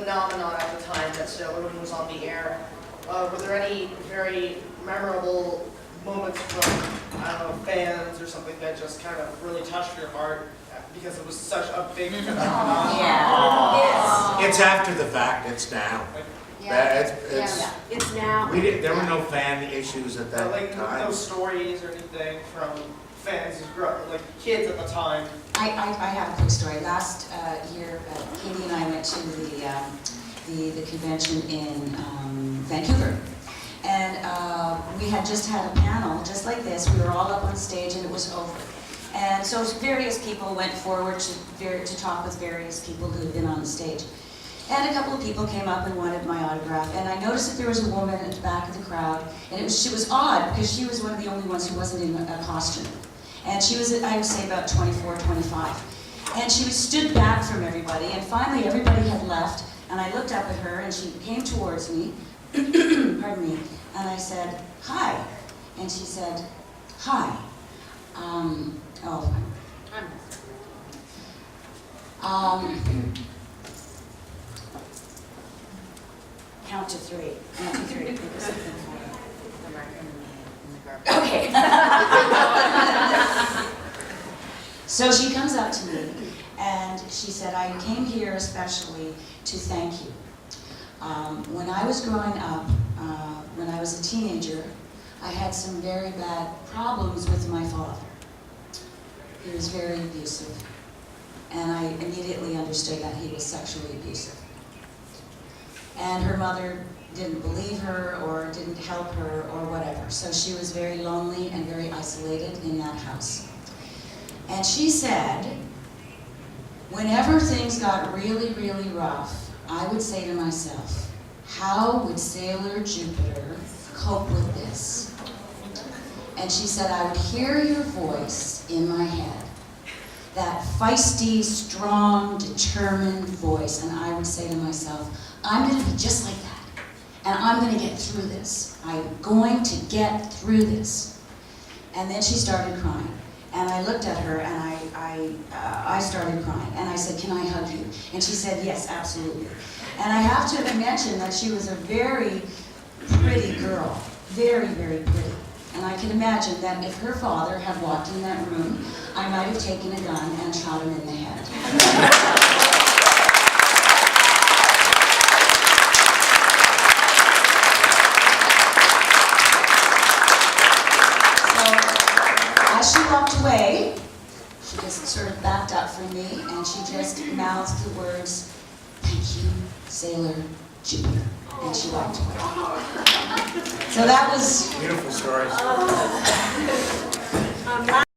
phenomenon at the time that Sailor Moon was on the air. Were there any very memorable moments from, I don't know, fans or something that just kind of really touched your heart because it was such a big phenomenon? Yeah. It's after the fact, it's now. It's now. There were no fan issues at that Like time. no stories or anything from fans, like kids at the time. I have a quick story. Last year, Katie and I went to the convention in Vancouver. And we had just had a panel just like this. We were all up on stage and it was over. And so various people went forward to talk with various people who had been on the stage. And a couple of people came up and wanted my autograph. And I noticed that there was a woman at the back of the crowd. And she was odd because she was one of the only ones who wasn't in a costume. And she was, I would say, about 24, 25. And she was stood back from everybody. And finally, everybody had left. And I looked up at her and she came towards me. Pardon me. And I said, "Hi." And she said, "Hi. Count to three. Count to three. Think of something funny. Okay. So she comes up to me and she said, "I came here especially to thank you. When I was growing up, when I was a teenager, I had some very bad problems with my father. He was very abusive, and I immediately understood that he was sexually abusive. And her mother didn't believe her or didn't help her or whatever, so she was very lonely and very isolated in that house. And she said, whenever things got really, really rough, I would say to myself, how would Sailor Jupiter cope with this? And she said, I would hear your voice in my head, that feisty, strong, determined voice, and I would say to myself, I'm going to be just like that, and I'm going to get through this. I'm going to get through this." And then she started crying. And I looked at her and I started crying. And I said, "Can I hug you?" And she said, "Yes, absolutely." And I have to mention that she was a very pretty girl. Very, very pretty. And I can imagine that if her father had walked in that room, I might have taken a gun and shot him in the head. As she walked away, she just sort of backed up from me and she just mouthed the words, "Thank you, Sailor Jupiter." And she walked away. So that was Beautiful stories.